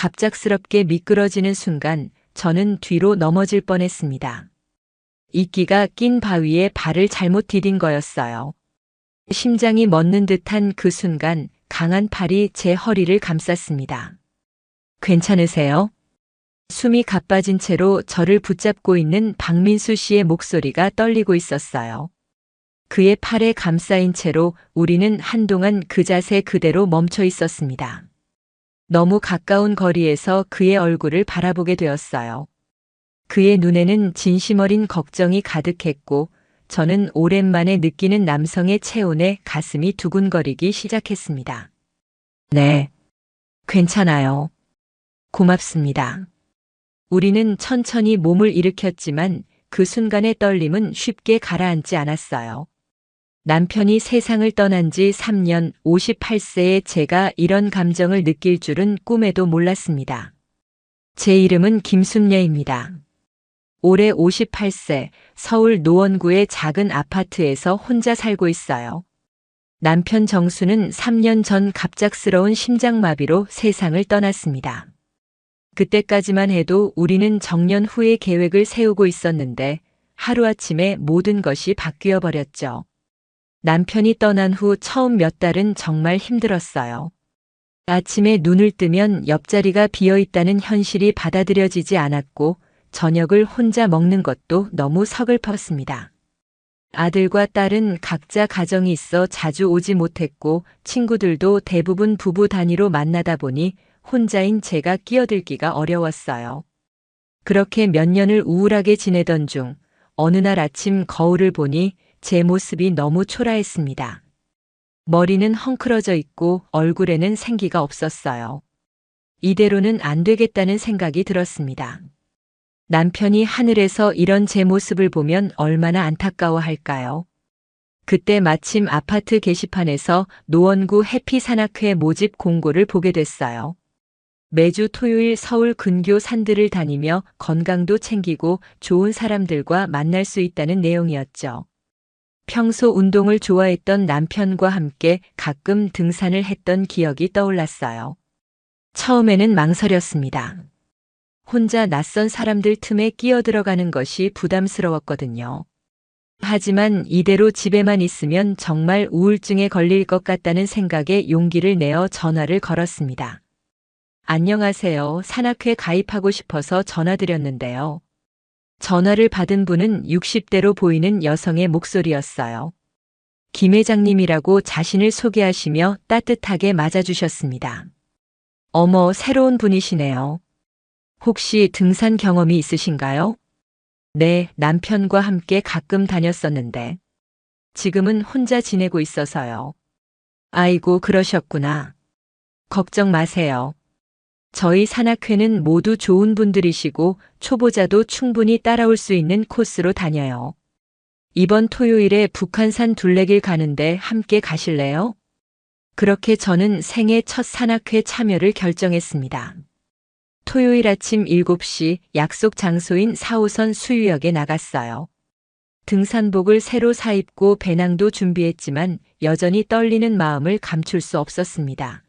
갑작스럽게 미끄러지는 순간 저는 뒤로 넘어질 뻔했습니다. 이끼가 낀 바위에 발을 잘못 디딘 거였어요. 심장이 멎는 듯한 그 순간 강한 팔이 제 허리를 감쌌습니다. 괜찮으세요? 숨이 가빠진 채로 저를 붙잡고 있는 박민수 씨의 목소리가 떨리고 있었어요. 그의 팔에 감싸인 채로 우리는 한동안 그 자세 그대로 멈춰 있었습니다. 너무 가까운 거리에서 그의 얼굴을 바라보게 되었어요. 그의 눈에는 진심 어린 걱정이 가득했고 저는 오랜만에 느끼는 남성의 체온에 가슴이 두근거리기 시작했습니다. 네, 괜찮아요. 고맙습니다. 우리는 천천히 몸을 일으켰지만 그 순간의 떨림은 쉽게 가라앉지 않았어요. 남편이 세상을 떠난 지 3년, 58세의 제가 이런 감정을 느낄 줄은 꿈에도 몰랐습니다. 제 이름은 김순례입니다. 올해 58세, 서울 노원구의 작은 아파트에서 혼자 살고 있어요. 남편 정수는 3년 전 갑작스러운 심장마비로 세상을 떠났습니다. 그때까지만 해도 우리는 정년 후의 계획을 세우고 있었는데 하루아침에 모든 것이 바뀌어 버렸죠. 남편이 떠난 후 처음 몇 달은 정말 힘들었어요. 아침에 눈을 뜨면 옆자리가 비어 있다는 현실이 받아들여지지 않았고 저녁을 혼자 먹는 것도 너무 서글펐습니다. 아들과 딸은 각자 가정이 있어 자주 오지 못했고 친구들도 대부분 부부 단위로 만나다 보니 혼자인 제가 끼어들기가 어려웠어요. 그렇게 몇 년을 우울하게 지내던 중 어느 날 아침 거울을 보니 제 모습이 너무 초라했습니다. 머리는 헝클어져 있고 얼굴에는 생기가 없었어요. 이대로는 안 되겠다는 생각이 들었습니다. 남편이 하늘에서 이런 제 모습을 보면 얼마나 안타까워할까요? 그때 마침 아파트 게시판에서 노원구 해피산악회 모집 공고를 보게 됐어요. 매주 토요일 서울 근교 산들을 다니며 건강도 챙기고 좋은 사람들과 만날 수 있다는 내용이었죠. 평소 운동을 좋아했던 남편과 함께 가끔 등산을 했던 기억이 떠올랐어요. 처음에는 망설였습니다. 혼자 낯선 사람들 틈에 끼어들어가는 것이 부담스러웠거든요. 하지만 이대로 집에만 있으면 정말 우울증에 걸릴 것 같다는 생각에 용기를 내어 전화를 걸었습니다. 안녕하세요. 산악회 가입하고 싶어서 전화드렸는데요. 전화를 받은 분은 60대로 보이는 여성의 목소리였어요. 김 회장님이라고 자신을 소개하시며 따뜻하게 맞아주셨습니다. 어머, 새로운 분이시네요. 혹시 등산 경험이 있으신가요? 네, 남편과 함께 가끔 다녔었는데 지금은 혼자 지내고 있어서요. 아이고, 그러셨구나. 걱정 마세요. 저희 산악회는 모두 좋은 분들이시고 초보자도 충분히 따라올 수 있는 코스로 다녀요. 이번 토요일에 북한산 둘레길 가는데 함께 가실래요? 그렇게 저는 생애 첫 산악회 참여를 결정했습니다. 토요일 아침 7시 약속 장소인 4호선 수유역에 나갔어요. 등산복을 새로 사입고 배낭도 준비했지만 여전히 떨리는 마음을 감출 수 없었습니다.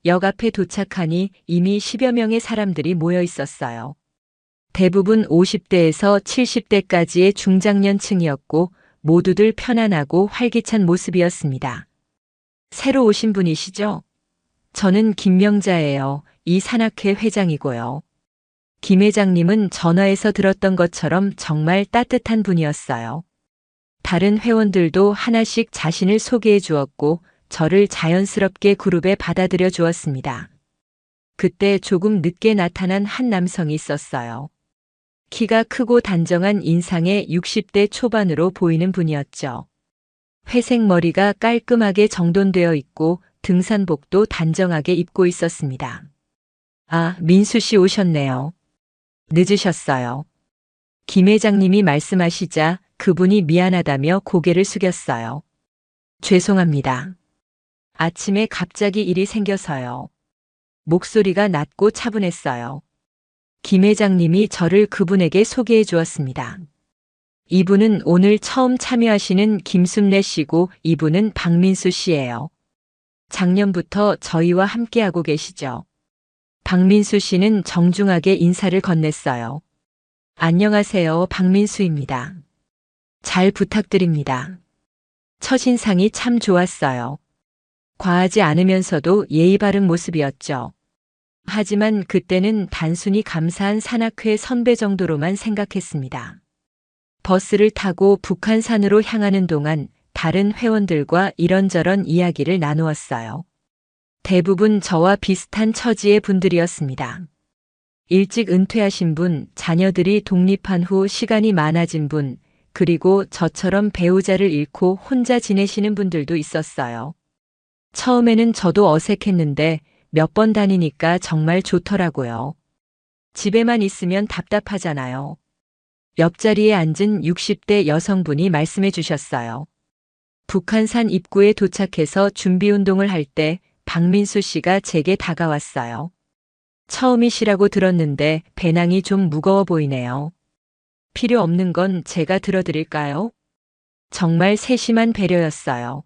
역 앞에 도착하니 이미 10여 명의 사람들이 모여 있었어요. 대부분 50대에서 70대까지의 중장년층이었고 모두들 편안하고 활기찬 모습이었습니다. 새로 오신 분이시죠? 저는 김명자예요. 이 산악회 회장이고요. 김 회장님은 전화에서 들었던 것처럼 정말 따뜻한 분이었어요. 다른 회원들도 하나씩 자신을 소개해 주었고 저를 자연스럽게 그룹에 받아들여 주었습니다. 그때 조금 늦게 나타난 한 남성이 있었어요. 키가 크고 단정한 인상의 60대 초반으로 보이는 분이었죠. 회색 머리가 깔끔하게 정돈되어 있고 등산복도 단정하게 입고 있었습니다. 아, 민수 씨 오셨네요. 늦으셨어요. 김 회장님이 말씀하시자 그분이 미안하다며 고개를 숙였어요. 죄송합니다. 아침에 갑자기 일이 생겨서요. 목소리가 낮고 차분했어요. 김 회장님이 저를 그분에게 소개해 주었습니다. 이분은 오늘 처음 참여하시는 김순례 씨고 이분은 박민수 씨예요. 작년부터 저희와 함께하고 계시죠. 박민수 씨는 정중하게 인사를 건넸어요. 안녕하세요, 박민수입니다. 잘 부탁드립니다. 첫인상이 참 좋았어요. 과하지 않으면서도 예의 바른 모습이었죠. 하지만 그때는 단순히 감사한 산악회 선배 정도로만 생각했습니다. 버스를 타고 북한산으로 향하는 동안 다른 회원들과 이런저런 이야기를 나누었어요. 대부분 저와 비슷한 처지의 분들이었습니다. 일찍 은퇴하신 분, 자녀들이 독립한 후 시간이 많아진 분, 그리고 저처럼 배우자를 잃고 혼자 지내시는 분들도 있었어요. 처음에는 저도 어색했는데 몇 번 다니니까 정말 좋더라고요. 집에만 있으면 답답하잖아요. 옆자리에 앉은 60대 여성분이 말씀해 주셨어요. 북한산 입구에 도착해서 준비운동을 할 때 박민수 씨가 제게 다가왔어요. 처음이시라고 들었는데 배낭이 좀 무거워 보이네요. 필요 없는 건 제가 들어드릴까요? 정말 세심한 배려였어요.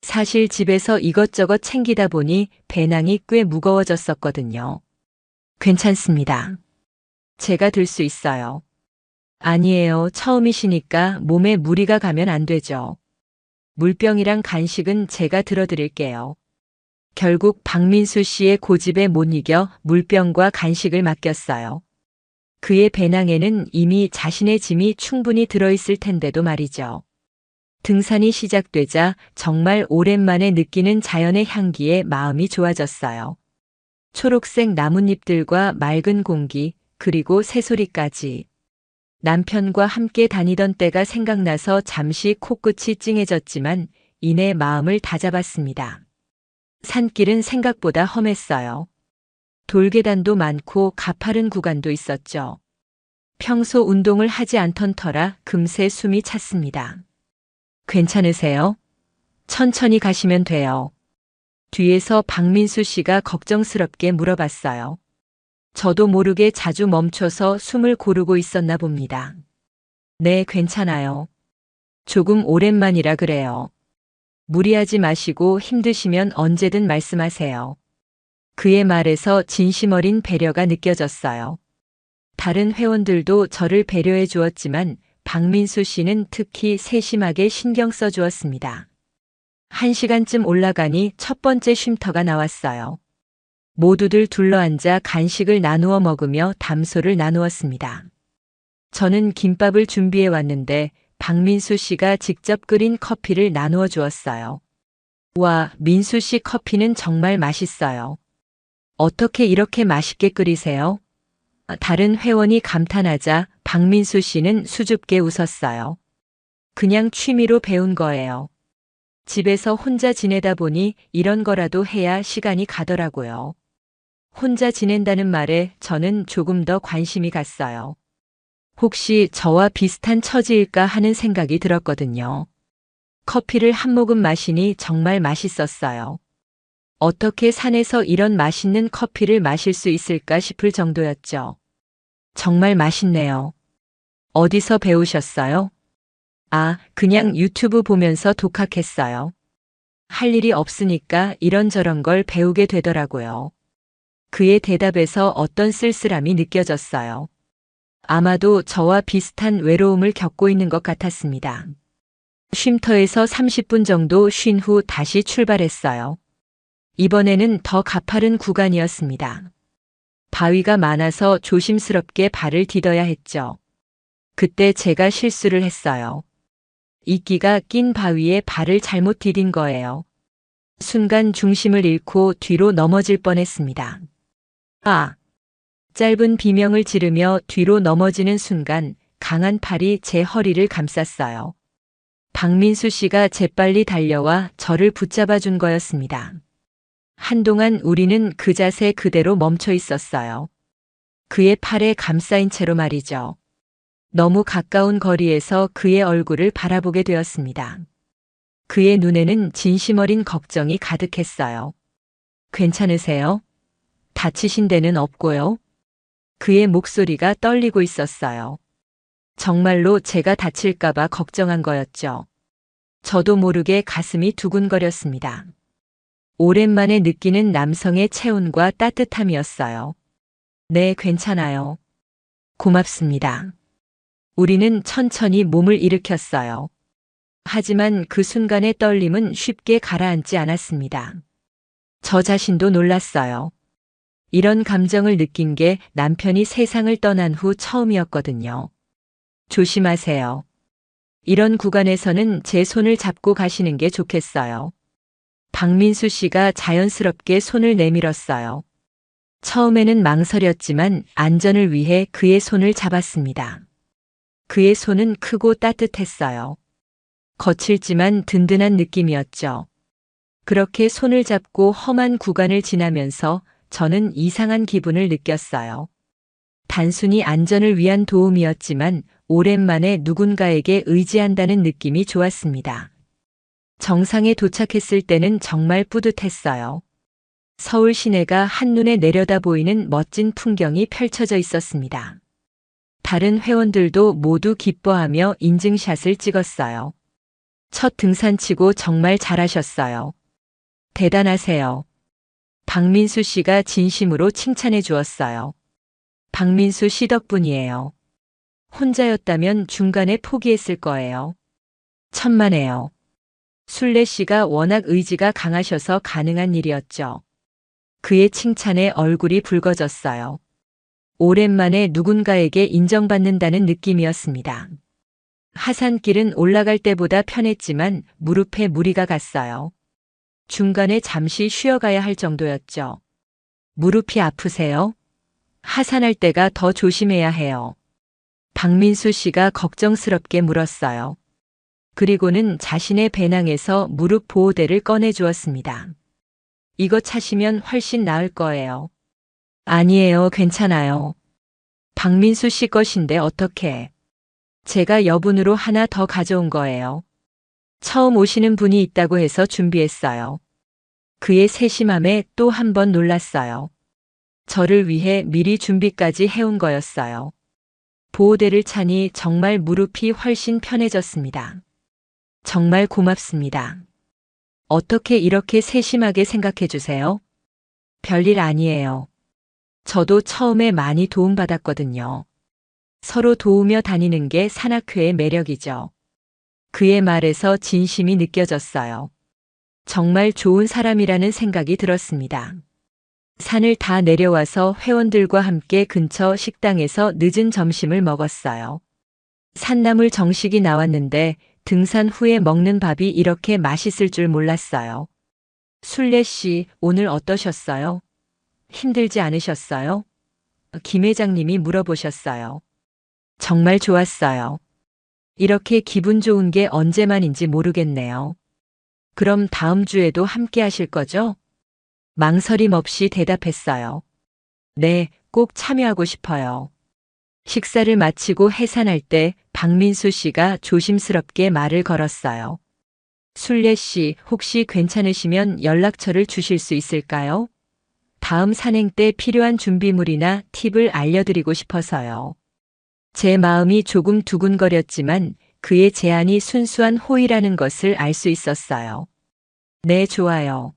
사실 집에서 이것저것 챙기다 보니 배낭이 꽤 무거워졌었거든요. 괜찮습니다. 제가 들 수 있어요. 아니에요. 처음이시니까 몸에 무리가 가면 안 되죠. 물병이랑 간식은 제가 들어드릴게요. 결국 박민수 씨의 고집에 못 이겨 물병과 간식을 맡겼어요. 그의 배낭에는 이미 자신의 짐이 충분히 들어있을 텐데도 말이죠. 등산이 시작되자 정말 오랜만에 느끼는 자연의 향기에 마음이 좋아졌어요. 초록색 나뭇잎들과 맑은 공기, 그리고 새소리까지. 남편과 함께 다니던 때가 생각나서 잠시 코끝이 찡해졌지만 이내 마음을 다잡았습니다. 산길은 생각보다 험했어요. 돌계단도 많고 가파른 구간도 있었죠. 평소 운동을 하지 않던 터라 금세 숨이 찼습니다. 괜찮으세요? 천천히 가시면 돼요. 뒤에서 박민수 씨가 걱정스럽게 물어봤어요. 저도 모르게 자주 멈춰서 숨을 고르고 있었나 봅니다. 네, 괜찮아요. 조금 오랜만이라 그래요. 무리하지 마시고 힘드시면 언제든 말씀하세요. 그의 말에서 진심 어린 배려가 느껴졌어요. 다른 회원들도 저를 배려해 주었지만 박민수 씨는 특히 세심하게 신경 써 주었습니다. 1시간쯤 올라가니 첫 번째 쉼터가 나왔어요. 모두들 둘러앉아 간식을 나누어 먹으며 담소를 나누었습니다. 저는 김밥을 준비해 왔는데 박민수 씨가 직접 끓인 커피를 나누어 주었어요. 와, 민수 씨 커피는 정말 맛있어요. 어떻게 이렇게 맛있게 끓이세요? 다른 회원이 감탄하자 박민수 씨는 수줍게 웃었어요. 그냥 취미로 배운 거예요. 집에서 혼자 지내다 보니 이런 거라도 해야 시간이 가더라고요. 혼자 지낸다는 말에 저는 조금 더 관심이 갔어요. 혹시 저와 비슷한 처지일까 하는 생각이 들었거든요. 커피를 한 모금 마시니 정말 맛있었어요. 어떻게 산에서 이런 맛있는 커피를 마실 수 있을까 싶을 정도였죠. 정말 맛있네요. 어디서 배우셨어요? 아, 그냥 유튜브 보면서 독학했어요. 할 일이 없으니까 이런저런 걸 배우게 되더라고요. 그의 대답에서 어떤 쓸쓸함이 느껴졌어요. 아마도 저와 비슷한 외로움을 겪고 있는 것 같았습니다. 쉼터에서 30분 정도 쉰 후 다시 출발했어요. 이번에는 더 가파른 구간이었습니다. 바위가 많아서 조심스럽게 발을 디뎌야 했죠. 그때 제가 실수를 했어요. 이끼가 낀 바위에 발을 잘못 디딘 거예요. 순간 중심을 잃고 뒤로 넘어질 뻔했습니다. 아! 짧은 비명을 지르며 뒤로 넘어지는 순간 강한 팔이 제 허리를 감쌌어요. 박민수 씨가 재빨리 달려와 저를 붙잡아 준 거였습니다. 한동안 우리는 그 자세 그대로 멈춰 있었어요. 그의 팔에 감싸인 채로 말이죠. 너무 가까운 거리에서 그의 얼굴을 바라보게 되었습니다. 그의 눈에는 진심 어린 걱정이 가득했어요. 괜찮으세요? 다치신 데는 없고요. 그의 목소리가 떨리고 있었어요. 정말로 제가 다칠까봐 걱정한 거였죠. 저도 모르게 가슴이 두근거렸습니다. 오랜만에 느끼는 남성의 체온과 따뜻함이었어요. 네, 괜찮아요. 고맙습니다. 우리는 천천히 몸을 일으켰어요. 하지만 그 순간의 떨림은 쉽게 가라앉지 않았습니다. 저 자신도 놀랐어요. 이런 감정을 느낀 게 남편이 세상을 떠난 후 처음이었거든요. 조심하세요. 이런 구간에서는 제 손을 잡고 가시는 게 좋겠어요. 박민수 씨가 자연스럽게 손을 내밀었어요. 처음에는 망설였지만 안전을 위해 그의 손을 잡았습니다. 그의 손은 크고 따뜻했어요. 거칠지만 든든한 느낌이었죠. 그렇게 손을 잡고 험한 구간을 지나면서 저는 이상한 기분을 느꼈어요. 단순히 안전을 위한 도움이었지만 오랜만에 누군가에게 의지한다는 느낌이 좋았습니다. 정상에 도착했을 때는 정말 뿌듯했어요. 서울 시내가 한눈에 내려다 보이는 멋진 풍경이 펼쳐져 있었습니다. 다른 회원들도 모두 기뻐하며 인증샷을 찍었어요. 첫 등산치고 정말 잘하셨어요. 대단하세요. 박민수 씨가 진심으로 칭찬해 주었어요. 박민수 씨 덕분이에요. 혼자였다면 중간에 포기했을 거예요. 천만에요. 순례 씨가 워낙 의지가 강하셔서 가능한 일이었죠. 그의 칭찬에 얼굴이 붉어졌어요. 오랜만에 누군가에게 인정받는다는 느낌이었습니다. 하산길은 올라갈 때보다 편했지만 무릎에 무리가 갔어요. 중간에 잠시 쉬어가야 할 정도였죠. 무릎이 아프세요? 하산할 때가 더 조심해야 해요. 박민수 씨가 걱정스럽게 물었어요. 그리고는 자신의 배낭에서 무릎 보호대를 꺼내 주었습니다. 이거 차시면 훨씬 나을 거예요. 아니에요, 괜찮아요. 박민수 씨 것인데 어떡해. 제가 여분으로 하나 더 가져온 거예요. 처음 오시는 분이 있다고 해서 준비했어요. 그의 세심함에 또 한 번 놀랐어요. 저를 위해 미리 준비까지 해온 거였어요. 보호대를 차니 정말 무릎이 훨씬 편해졌습니다. 정말 고맙습니다. 어떻게 이렇게 세심하게 생각해 주세요? 별일 아니에요. 저도 처음에 많이 도움받았거든요. 서로 도우며 다니는 게 산악회의 매력이죠. 그의 말에서 진심이 느껴졌어요. 정말 좋은 사람이라는 생각이 들었습니다. 산을 다 내려와서 회원들과 함께 근처 식당에서 늦은 점심을 먹었어요. 산나물 정식이 나왔는데 등산 후에 먹는 밥이 이렇게 맛있을 줄 몰랐어요. 순례 씨, 오늘 어떠셨어요? 힘들지 않으셨어요? 김 회장님이 물어보셨어요. 정말 좋았어요. 이렇게 기분 좋은 게 언제만인지 모르겠네요. 그럼 다음 주에도 함께 하실 거죠? 망설임 없이 대답했어요. 네, 꼭 참여하고 싶어요. 식사를 마치고 해산할 때 박민수 씨가 조심스럽게 말을 걸었어요. 순례 씨, 혹시 괜찮으시면 연락처를 주실 수 있을까요? 다음 산행 때 필요한 준비물이나 팁을 알려드리고 싶어서요. 제 마음이 조금 두근거렸지만 그의 제안이 순수한 호의라는 것을 알 수 있었어요. 네, 좋아요.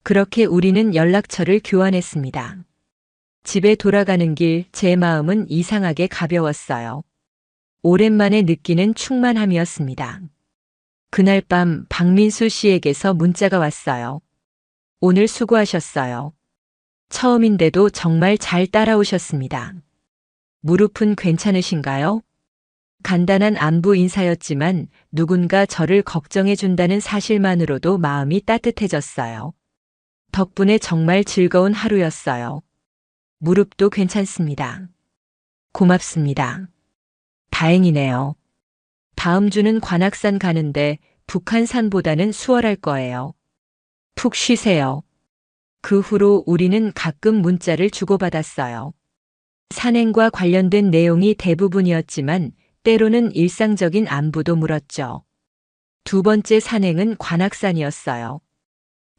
그렇게 우리는 연락처를 교환했습니다. 집에 돌아가는 길 제 마음은 이상하게 가벼웠어요. 오랜만에 느끼는 충만함이었습니다. 그날 밤 박민수 씨에게서 문자가 왔어요. 오늘 수고하셨어요. 처음인데도 정말 잘 따라오셨습니다. 무릎은 괜찮으신가요? 간단한 안부 인사였지만 누군가 저를 걱정해 준다는 사실만으로도 마음이 따뜻해졌어요. 덕분에 정말 즐거운 하루였어요. 무릎도 괜찮습니다. 고맙습니다. 다행이네요. 다음 주는 관악산 가는데 북한산보다는 수월할 거예요. 푹 쉬세요. 그 후로 우리는 가끔 문자를 주고받았어요. 산행과 관련된 내용이 대부분이었지만 때로는 일상적인 안부도 물었죠. 두 번째 산행은 관악산이었어요.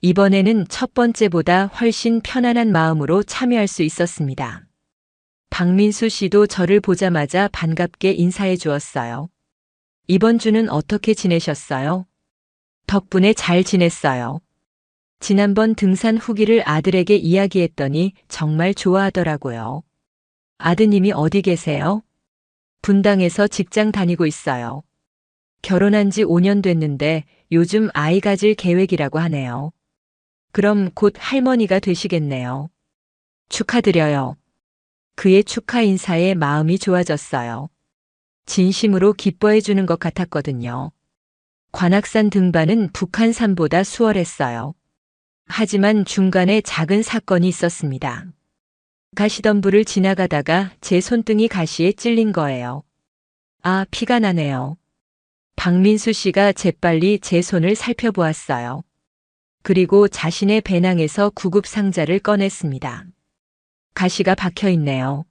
이번에는 첫 번째보다 훨씬 편안한 마음으로 참여할 수 있었습니다. 박민수 씨도 저를 보자마자 반갑게 인사해 주었어요. 이번 주는 어떻게 지내셨어요? 덕분에 잘 지냈어요. 지난번 등산 후기를 아들에게 이야기했더니 정말 좋아하더라고요. 아드님이 어디 계세요? 분당에서 직장 다니고 있어요. 결혼한 지 5년 됐는데 요즘 아이 가질 계획이라고 하네요. 그럼 곧 할머니가 되시겠네요. 축하드려요. 그의 축하 인사에 마음이 좋아졌어요. 진심으로 기뻐해 주는 것 같았거든요. 관악산 등반은 북한산보다 수월했어요. 하지만 중간에 작은 사건이 있었습니다. 가시덤불을 지나가다가 제 손등이 가시에 찔린 거예요. 아, 피가 나네요. 박민수 씨가 재빨리 제 손을 살펴보았어요. 그리고 자신의 배낭에서 구급 상자를 꺼냈습니다. 가시가 박혀 있네요.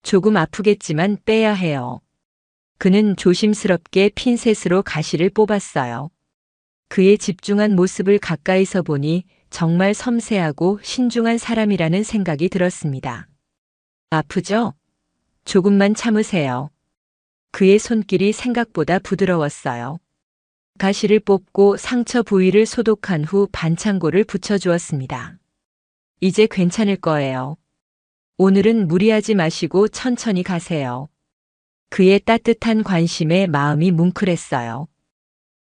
조금 아프겠지만 빼야 해요. 그는 조심스럽게 핀셋으로 가시를 뽑았어요. 그의 집중한 모습을 가까이서 보니 정말 섬세하고 신중한 사람이라는 생각이 들었습니다. 아프죠? 조금만 참으세요. 그의 손길이 생각보다 부드러웠어요. 가시를 뽑고 상처 부위를 소독한 후 반창고를 붙여주었습니다. 이제 괜찮을 거예요. 오늘은 무리하지 마시고 천천히 가세요. 그의 따뜻한 관심에 마음이 뭉클했어요.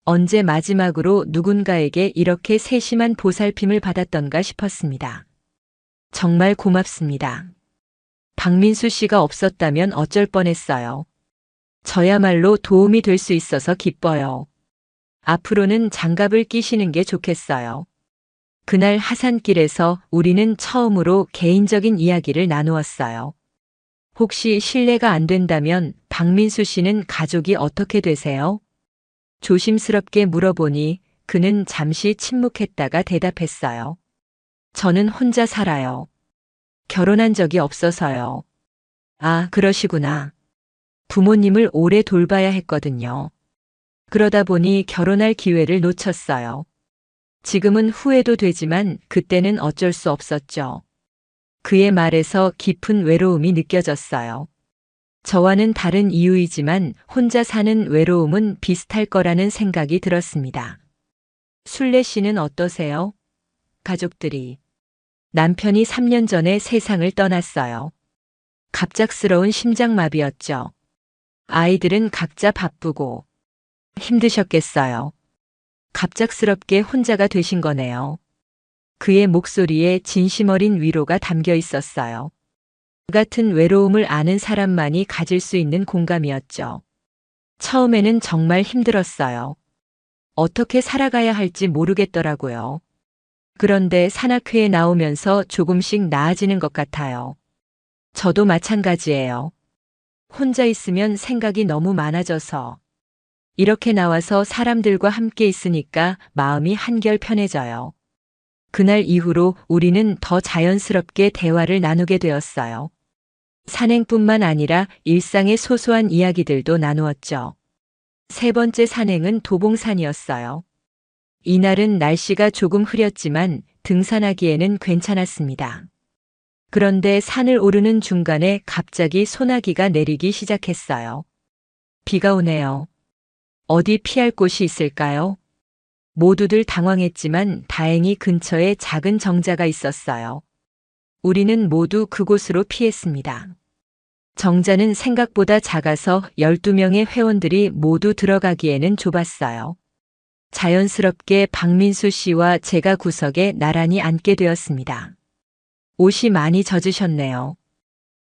언제 마지막으로 누군가에게 이렇게 세심한 보살핌을 받았던가 싶었습니다. 정말 고맙습니다. 박민수 씨가 없었다면 어쩔 뻔했어요. 저야말로 도움이 될 수 있어서 기뻐요. 앞으로는 장갑을 끼시는 게 좋겠어요. 그날 하산길에서 우리는 처음으로 개인적인 이야기를 나누었어요. 혹시 실례가 안 된다면 박민수 씨는 가족이 어떻게 되세요? 조심스럽게 물어보니 그는 잠시 침묵했다가 대답했어요. 저는 혼자 살아요. 결혼한 적이 없어서요. 아, 그러시구나. 부모님을 오래 돌봐야 했거든요. 그러다 보니 결혼할 기회를 놓쳤어요. 지금은 후회도 되지만 그때는 어쩔 수 없었죠. 그의 말에서 깊은 외로움이 느껴졌어요. 저와는 다른 이유이지만 혼자 사는 외로움은 비슷할 거라는 생각이 들었습니다. 순례 씨는 어떠세요? 가족들이. 남편이 3년 전에 세상을 떠났어요. 갑작스러운 심장마비였죠. 아이들은 각자 바쁘고 힘드셨겠어요. 갑작스럽게 혼자가 되신 거네요. 그의 목소리에 진심 어린 위로가 담겨 있었어요. 그 같은 외로움을 아는 사람만이 가질 수 있는 공감이었죠. 처음에는 정말 힘들었어요. 어떻게 살아가야 할지 모르겠더라고요. 그런데 산악회에 나오면서 조금씩 나아지는 것 같아요. 저도 마찬가지예요. 혼자 있으면 생각이 너무 많아져서. 이렇게 나와서 사람들과 함께 있으니까 마음이 한결 편해져요. 그날 이후로 우리는 더 자연스럽게 대화를 나누게 되었어요. 산행뿐만 아니라 일상의 소소한 이야기들도 나누었죠. 세 번째 산행은 도봉산이었어요. 이날은 날씨가 조금 흐렸지만 등산하기에는 괜찮았습니다. 그런데 산을 오르는 중간에 갑자기 소나기가 내리기 시작했어요. 비가 오네요. 어디 피할 곳이 있을까요? 모두들 당황했지만 다행히 근처에 작은 정자가 있었어요. 우리는 모두 그곳으로 피했습니다. 정자는 생각보다 작아서 12명의 회원들이 모두 들어가기에는 좁았어요. 자연스럽게 박민수 씨와 제가 구석에 나란히 앉게 되었습니다. 옷이 많이 젖으셨네요.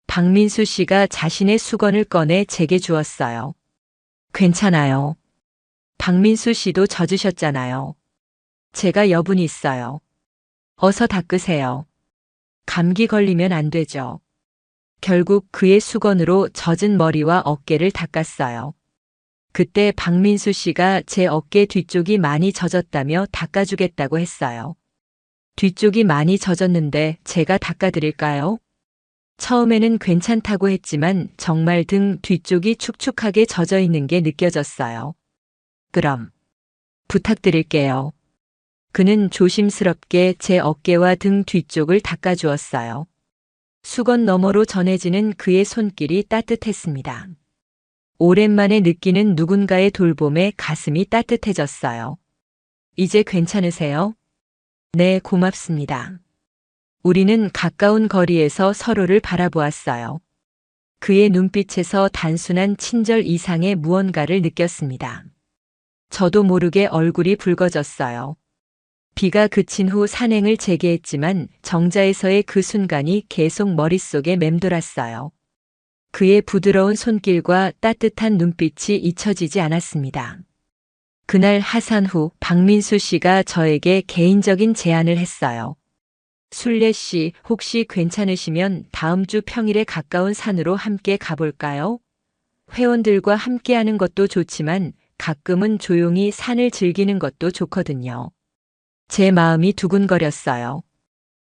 박민수 씨가 자신의 수건을 꺼내 제게 주었어요. 괜찮아요. 박민수 씨도 젖으셨잖아요. 제가 여분이 있어요. 어서 닦으세요. 감기 걸리면 안 되죠. 결국 그의 수건으로 젖은 머리와 어깨를 닦았어요. 그때 박민수 씨가 제 어깨 뒤쪽이 많이 젖었다며 닦아주겠다고 했어요. 뒤쪽이 많이 젖었는데 제가 닦아드릴까요? 처음에는 괜찮다고 했지만 정말 등 뒤쪽이 축축하게 젖어 있는 게 느껴졌어요. 그럼 부탁드릴게요. 그는 조심스럽게 제 어깨와 등 뒤쪽을 닦아주었어요. 수건 너머로 전해지는 그의 손길이 따뜻했습니다. 오랜만에 느끼는 누군가의 돌봄에 가슴이 따뜻해졌어요. 이제 괜찮으세요? 네, 고맙습니다. 우리는 가까운 거리에서 서로를 바라보았어요. 그의 눈빛에서 단순한 친절 이상의 무언가를 느꼈습니다. 저도 모르게 얼굴이 붉어졌어요. 비가 그친 후 산행을 재개했지만 정자에서의 그 순간이 계속 머릿속에 맴돌았어요. 그의 부드러운 손길과 따뜻한 눈빛이 잊혀지지 않았습니다. 그날 하산 후 박민수 씨가 저에게 개인적인 제안을 했어요. 순례 씨, 혹시 괜찮으시면 다음 주 평일에 가까운 산으로 함께 가볼까요? 회원들과 함께하는 것도 좋지만 가끔은 조용히 산을 즐기는 것도 좋거든요. 제 마음이 두근거렸어요.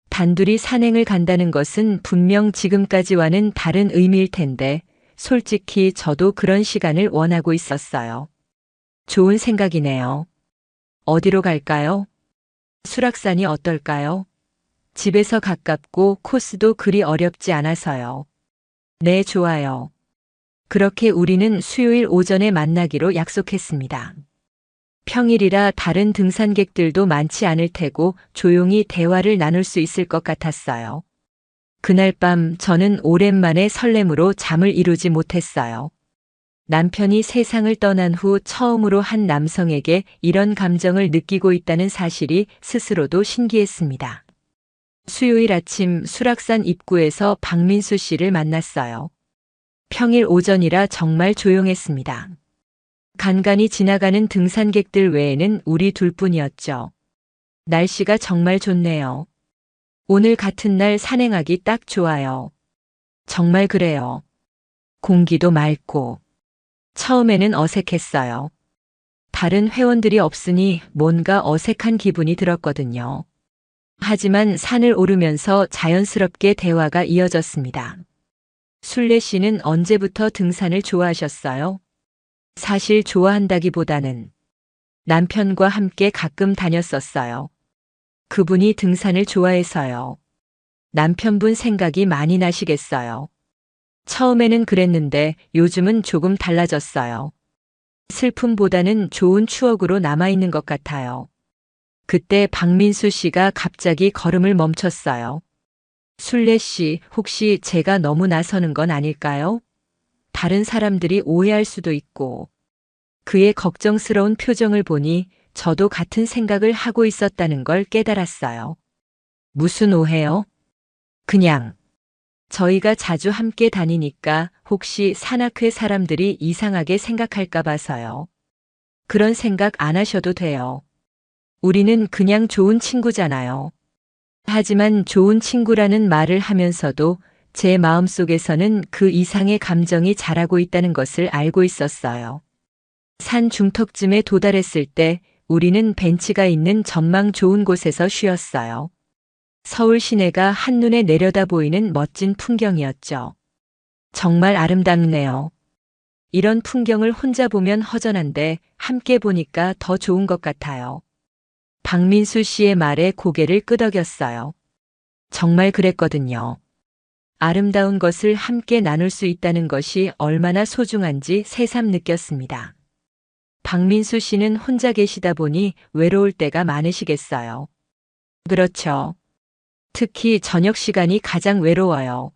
단둘이 산행을 간다는 것은 분명 지금까지와는 다른 의미일 텐데, 솔직히 저도 그런 시간을 원하고 있었어요. 좋은 생각이네요. 어디로 갈까요? 수락산이 어떨까요? 집에서 가깝고 코스도 그리 어렵지 않아서요. 네, 좋아요. 그렇게 우리는 수요일 오전에 만나기로 약속했습니다. 평일이라 다른 등산객들도 많지 않을 테고 조용히 대화를 나눌 수 있을 것 같았어요. 그날 밤 저는 오랜만에 설렘으로 잠을 이루지 못했어요. 남편이 세상을 떠난 후 처음으로 한 남성에게 이런 감정을 느끼고 있다는 사실이 스스로도 신기했습니다. 수요일 아침 수락산 입구에서 박민수 씨를 만났어요. 평일 오전이라 정말 조용했습니다. 간간히 지나가는 등산객들 외에는 우리 둘뿐이었죠. 날씨가 정말 좋네요. 오늘 같은 날 산행하기 딱 좋아요. 정말 그래요. 공기도 맑고. 처음에는 어색했어요. 다른 회원들이 없으니 뭔가 어색한 기분이 들었거든요. 하지만 산을 오르면서 자연스럽게 대화가 이어졌습니다. 순례 씨는 언제부터 등산을 좋아하셨어요? 사실 좋아한다기보다는 남편과 함께 가끔 다녔었어요. 그분이 등산을 좋아해서요. 남편분 생각이 많이 나시겠어요. 처음에는 그랬는데 요즘은 조금 달라졌어요. 슬픔보다는 좋은 추억으로 남아있는 것 같아요. 그때 박민수 씨가 갑자기 걸음을 멈췄어요. 순례 씨, 혹시 제가 너무 나서는 건 아닐까요? 다른 사람들이 오해할 수도 있고. 그의 걱정스러운 표정을 보니 저도 같은 생각을 하고 있었다는 걸 깨달았어요. 무슨 오해요? 그냥. 저희가 자주 함께 다니니까 혹시 산악회 사람들이 이상하게 생각할까 봐서요. 그런 생각 안 하셔도 돼요. 우리는 그냥 좋은 친구잖아요. 하지만 좋은 친구라는 말을 하면서도 제 마음속에서는 그 이상의 감정이 자라고 있다는 것을 알고 있었어요. 산 중턱쯤에 도달했을 때 우리는 벤치가 있는 전망 좋은 곳에서 쉬었어요. 서울 시내가 한눈에 내려다 보이는 멋진 풍경이었죠. 정말 아름답네요. 이런 풍경을 혼자 보면 허전한데 함께 보니까 더 좋은 것 같아요. 박민수 씨의 말에 고개를 끄덕였어요. 정말 그랬거든요. 아름다운 것을 함께 나눌 수 있다는 것이 얼마나 소중한지 새삼 느꼈습니다. 박민수 씨는 혼자 계시다 보니 외로울 때가 많으시겠어요. 그렇죠. 특히 저녁 시간이 가장 외로워요.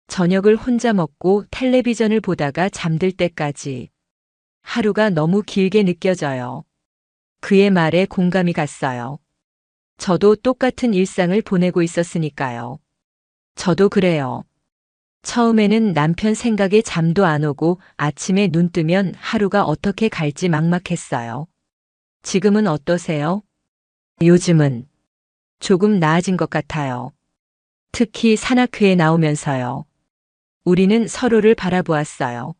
저녁을 혼자 먹고 텔레비전을 보다가 잠들 때까지. 하루가 너무 길게 느껴져요. 그의 말에 공감이 갔어요. 저도 똑같은 일상을 보내고 있었으니까요. 저도 그래요. 처음에는 남편 생각에 잠도 안 오고 아침에 눈 뜨면 하루가 어떻게 갈지 막막했어요. 지금은 어떠세요? 요즘은 조금 나아진 것 같아요. 특히 산악회에 나오면서요. 우리는 서로를 바라보았어요.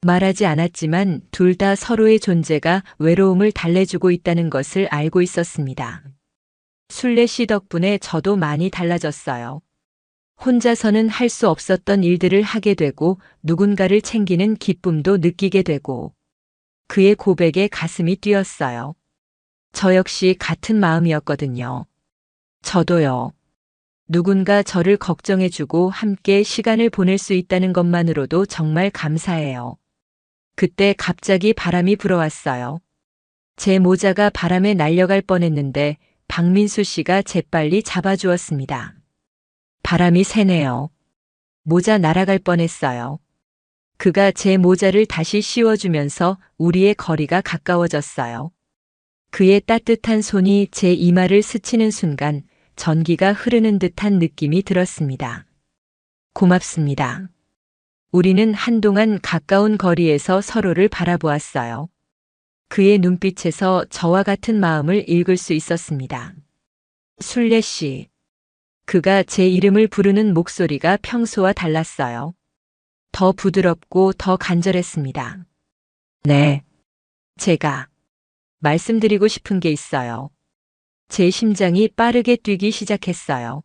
말하지 않았지만 둘 다 서로의 존재가 외로움을 달래주고 있다는 것을 알고 있었습니다. 순례 씨 덕분에 저도 많이 달라졌어요. 혼자서는 할 수 없었던 일들을 하게 되고 누군가를 챙기는 기쁨도 느끼게 되고 그의 고백에 가슴이 뛰었어요. 저 역시 같은 마음이었거든요. 저도요. 누군가 저를 걱정해주고 함께 시간을 보낼 수 있다는 것만으로도 정말 감사해요. 그때 갑자기 바람이 불어왔어요. 제 모자가 바람에 날려갈 뻔했는데 박민수 씨가 재빨리 잡아주었습니다. 바람이 세네요. 모자 날아갈 뻔했어요. 그가 제 모자를 다시 씌워주면서 우리의 거리가 가까워졌어요. 그의 따뜻한 손이 제 이마를 스치는 순간 전기가 흐르는 듯한 느낌이 들었습니다. 고맙습니다. 우리는 한동안 가까운 거리에서 서로를 바라보았어요. 그의 눈빛에서 저와 같은 마음을 읽을 수 있었습니다. 순례 씨. 그가 제 이름을 부르는 목소리가 평소와 달랐어요. 더 부드럽고 더 간절했습니다. 네. 제가 말씀드리고 싶은 게 있어요. 제 심장이 빠르게 뛰기 시작했어요.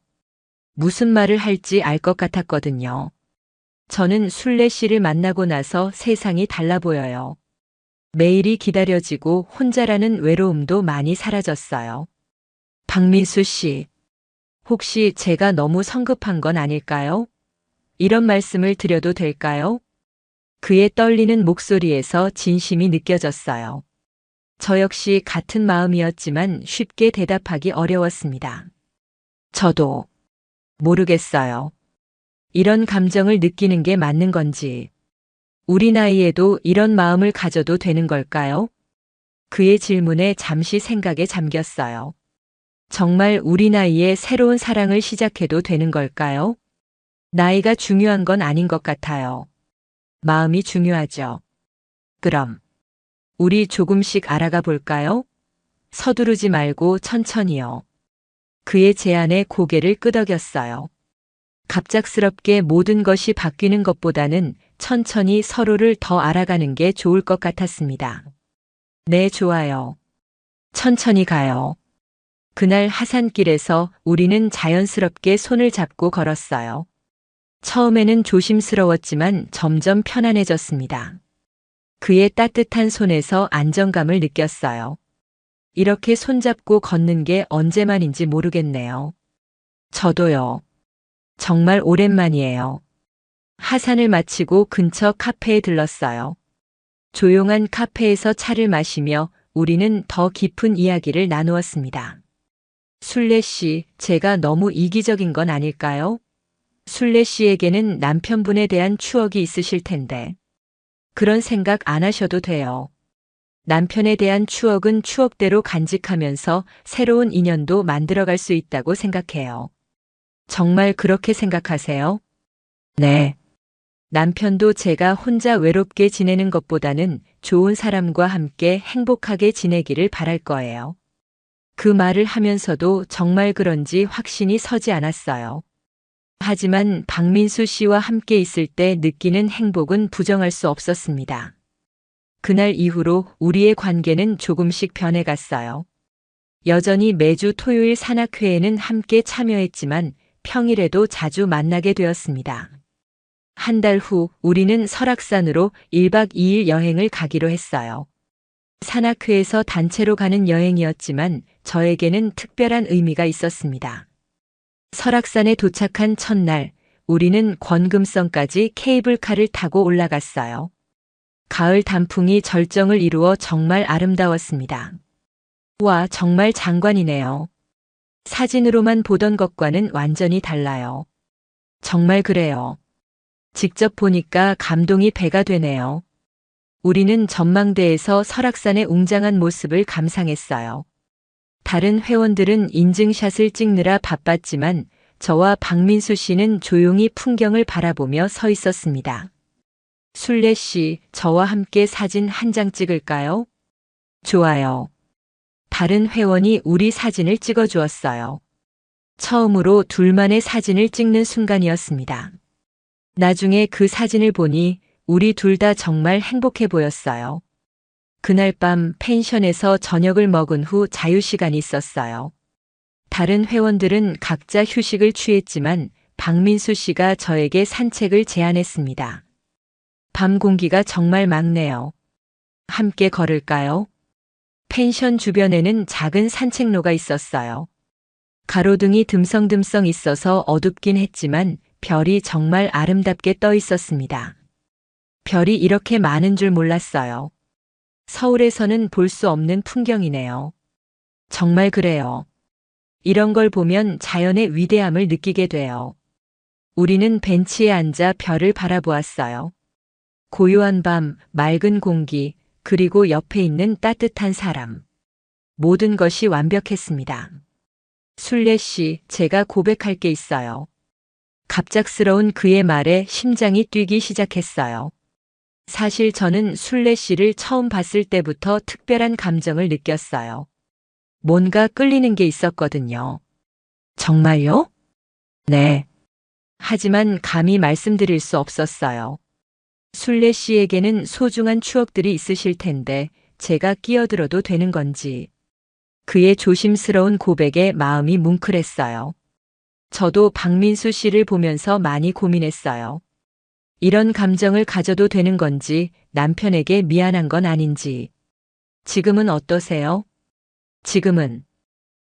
무슨 말을 할지 알 것 같았거든요. 저는 순례 씨를 만나고 나서 세상이 달라 보여요. 매일이 기다려지고 혼자라는 외로움도 많이 사라졌어요. 박민수 씨, 혹시 제가 너무 성급한 건 아닐까요? 이런 말씀을 드려도 될까요? 그의 떨리는 목소리에서 진심이 느껴졌어요. 저 역시 같은 마음이었지만 쉽게 대답하기 어려웠습니다. 저도 모르겠어요. 이런 감정을 느끼는 게 맞는 건지, 우리 나이에도 이런 마음을 가져도 되는 걸까요? 그의 질문에 잠시 생각에 잠겼어요. 정말 우리 나이에 새로운 사랑을 시작해도 되는 걸까요? 나이가 중요한 건 아닌 것 같아요. 마음이 중요하죠. 그럼 우리 조금씩 알아가 볼까요? 서두르지 말고 천천히요. 그의 제안에 고개를 끄덕였어요. 갑작스럽게 모든 것이 바뀌는 것보다는 천천히 서로를 더 알아가는 게 좋을 것 같았습니다. 네, 좋아요. 천천히 가요. 그날 하산길에서 우리는 자연스럽게 손을 잡고 걸었어요. 처음에는 조심스러웠지만 점점 편안해졌습니다. 그의 따뜻한 손에서 안정감을 느꼈어요. 이렇게 손잡고 걷는 게 언제만인지 모르겠네요. 저도요. 정말 오랜만이에요. 하산을 마치고 근처 카페에 들렀어요. 조용한 카페에서 차를 마시며 우리는 더 깊은 이야기를 나누었습니다. 순례 씨, 제가 너무 이기적인 건 아닐까요? 순례 씨에게는 남편분에 대한 추억이 있으실 텐데. 그런 생각 안 하셔도 돼요. 남편에 대한 추억은 추억대로 간직하면서 새로운 인연도 만들어갈 수 있다고 생각해요. 정말 그렇게 생각하세요? 네. 남편도 제가 혼자 외롭게 지내는 것보다는 좋은 사람과 함께 행복하게 지내기를 바랄 거예요. 그 말을 하면서도 정말 그런지 확신이 서지 않았어요. 하지만 박민수 씨와 함께 있을 때 느끼는 행복은 부정할 수 없었습니다. 그날 이후로 우리의 관계는 조금씩 변해갔어요. 여전히 매주 토요일 산악회에는 함께 참여했지만 평일에도 자주 만나게 되었습니다. 한 달 후 우리는 설악산으로 1박 2일 여행을 가기로 했어요. 산악회에서 단체로 가는 여행이었지만 저에게는 특별한 의미가 있었습니다. 설악산에 도착한 첫날, 우리는 권금성까지 케이블카를 타고 올라갔어요. 가을 단풍이 절정을 이루어 정말 아름다웠습니다. 와, 정말 장관이네요. 사진으로만 보던 것과는 완전히 달라요. 정말 그래요. 직접 보니까 감동이 배가 되네요. 우리는 전망대에서 설악산의 웅장한 모습을 감상했어요. 다른 회원들은 인증샷을 찍느라 바빴지만 저와 박민수 씨는 조용히 풍경을 바라보며 서 있었습니다. 순례 씨, 저와 함께 사진 한 장 찍을까요? 좋아요. 다른 회원이 우리 사진을 찍어주었어요. 처음으로 둘만의 사진을 찍는 순간이었습니다. 나중에 그 사진을 보니 우리 둘 다 정말 행복해 보였어요. 그날 밤 펜션에서 저녁을 먹은 후 자유시간이 있었어요. 다른 회원들은 각자 휴식을 취했지만 박민수 씨가 저에게 산책을 제안했습니다. 밤 공기가 정말 맑네요. 함께 걸을까요? 펜션 주변에는 작은 산책로가 있었어요. 가로등이 듬성듬성 있어서 어둡긴 했지만 별이 정말 아름답게 떠 있었습니다. 별이 이렇게 많은 줄 몰랐어요. 서울에서는 볼 수 없는 풍경이네요. 정말 그래요. 이런 걸 보면 자연의 위대함을 느끼게 돼요. 우리는 벤치에 앉아 별을 바라보았어요. 고요한 밤, 맑은 공기, 그리고 옆에 있는 따뜻한 사람. 모든 것이 완벽했습니다. 술래 씨, 제가 고백할 게 있어요. 갑작스러운 그의 말에 심장이 뛰기 시작했어요. 사실 저는 술래 씨를 처음 봤을 때부터 특별한 감정을 느꼈어요. 뭔가 끌리는 게 있었거든요. 정말요? 네. 하지만 감히 말씀드릴 수 없었어요. 술래 씨에게는 소중한 추억들이 있으실 텐데 제가 끼어들어도 되는 건지. 그의 조심스러운 고백에 마음이 뭉클했어요. 저도 박민수 씨를 보면서 많이 고민했어요. 이런 감정을 가져도 되는 건지, 남편에게 미안한 건 아닌지. 지금은 어떠세요? 지금은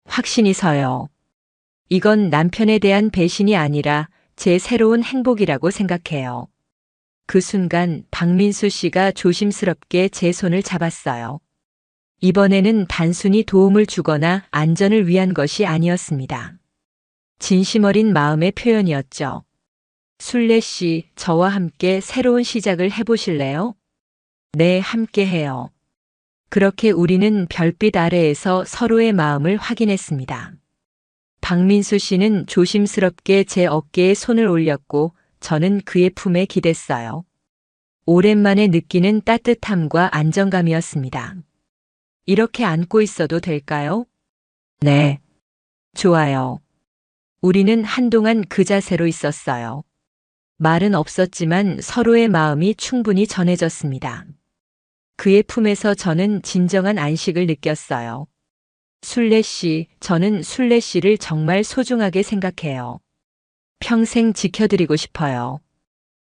확신이 서요. 이건 남편에 대한 배신이 아니라 제 새로운 행복이라고 생각해요. 그 순간 박민수 씨가 조심스럽게 제 손을 잡았어요. 이번에는 단순히 도움을 주거나 안전을 위한 것이 아니었습니다. 진심 어린 마음의 표현이었죠. 술래 씨, 저와 함께 새로운 시작을 해보실래요? 네, 함께 해요. 그렇게 우리는 별빛 아래에서 서로의 마음을 확인했습니다. 박민수 씨는 조심스럽게 제 어깨에 손을 올렸고 저는 그의 품에 기댔어요. 오랜만에 느끼는 따뜻함과 안정감이었습니다. 이렇게 안고 있어도 될까요? 네. 좋아요. 우리는 한동안 그 자세로 있었어요. 말은 없었지만 서로의 마음이 충분히 전해졌습니다. 그의 품에서 저는 진정한 안식을 느꼈어요. 술래 씨, 저는 술래 씨를 정말 소중하게 생각해요. 평생 지켜드리고 싶어요.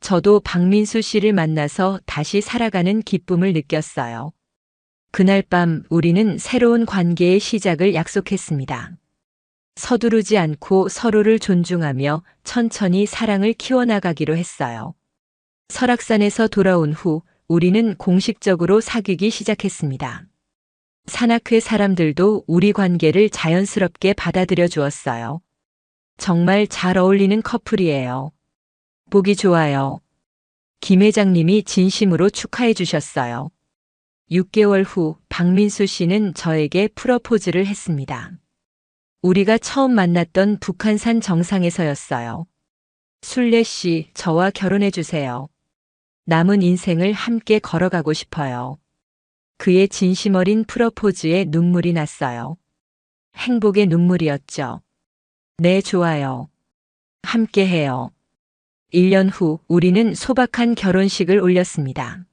저도 박민수 씨를 만나서 다시 살아가는 기쁨을 느꼈어요. 그날 밤 우리는 새로운 관계의 시작을 약속했습니다. 서두르지 않고 서로를 존중하며 천천히 사랑을 키워나가기로 했어요. 설악산에서 돌아온 후 우리는 공식적으로 사귀기 시작했습니다. 산악회 사람들도 우리 관계를 자연스럽게 받아들여 주었어요. 정말 잘 어울리는 커플이에요. 보기 좋아요. 김 회장님이 진심으로 축하해 주셨어요. 6개월 후 박민수 씨는 저에게 프러포즈를 했습니다. 우리가 처음 만났던 북한산 정상에서였어요. 술래 씨, 저와 결혼해 주세요. 남은 인생을 함께 걸어가고 싶어요. 그의 진심 어린 프러포즈에 눈물이 났어요. 행복의 눈물이었죠. 네, 좋아요. 함께 해요. 1년 후 우리는 소박한 결혼식을 올렸습니다.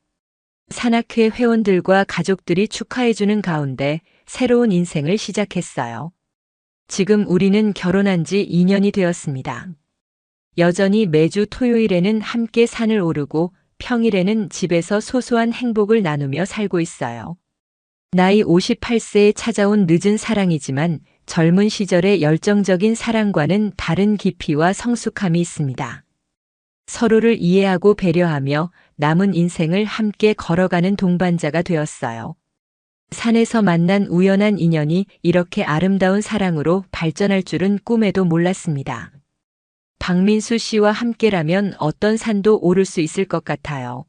산악회 회원들과 가족들이 축하해주는 가운데 새로운 인생을 시작했어요. 지금 우리는 결혼한 지 2년이 되었습니다. 여전히 매주 토요일에는 함께 산을 오르고 평일에는 집에서 소소한 행복을 나누며 살고 있어요. 나이 58세에 찾아온 늦은 사랑이지만 젊은 시절의 열정적인 사랑과는 다른 깊이와 성숙함이 있습니다. 서로를 이해하고 배려하며 남은 인생을 함께 걸어가는 동반자가 되었어요. 산에서 만난 우연한 인연이 이렇게 아름다운 사랑으로 발전할 줄은 꿈에도 몰랐습니다. 박민수 씨와 함께라면 어떤 산도 오를 수 있을 것 같아요.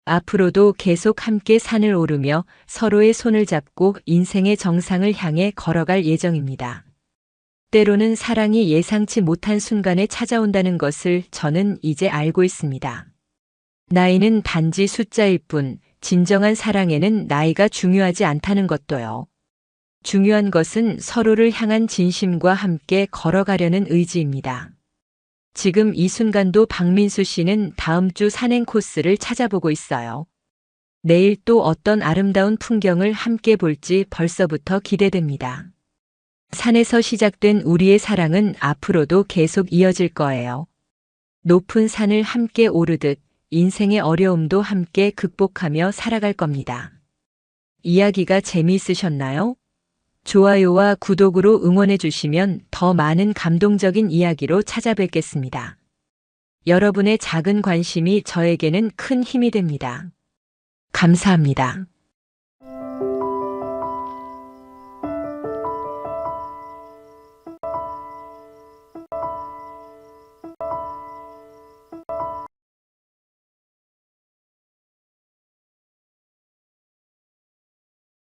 앞으로도 계속 함께 산을 오르며 서로의 손을 잡고 인생의 정상을 향해 걸어갈 예정입니다. 때로는 사랑이 예상치 못한 순간에 찾아온다는 것을 저는 이제 알고 있습니다. 나이는 단지 숫자일 뿐, 진정한 사랑에는 나이가 중요하지 않다는 것도요. 중요한 것은 서로를 향한 진심과 함께 걸어가려는 의지입니다. 지금 이 순간도 박민수 씨는 다음 주 산행 코스를 찾아보고 있어요. 내일 또 어떤 아름다운 풍경을 함께 볼지 벌써부터 기대됩니다. 산에서 시작된 우리의 사랑은 앞으로도 계속 이어질 거예요. 높은 산을 함께 오르듯 인생의 어려움도 함께 극복하며 살아갈 겁니다. 이야기가 재미있으셨나요? 좋아요와 구독으로 응원해 주시면 더 많은 감동적인 이야기로 찾아뵙겠습니다. 여러분의 작은 관심이 저에게는 큰 힘이 됩니다. 감사합니다.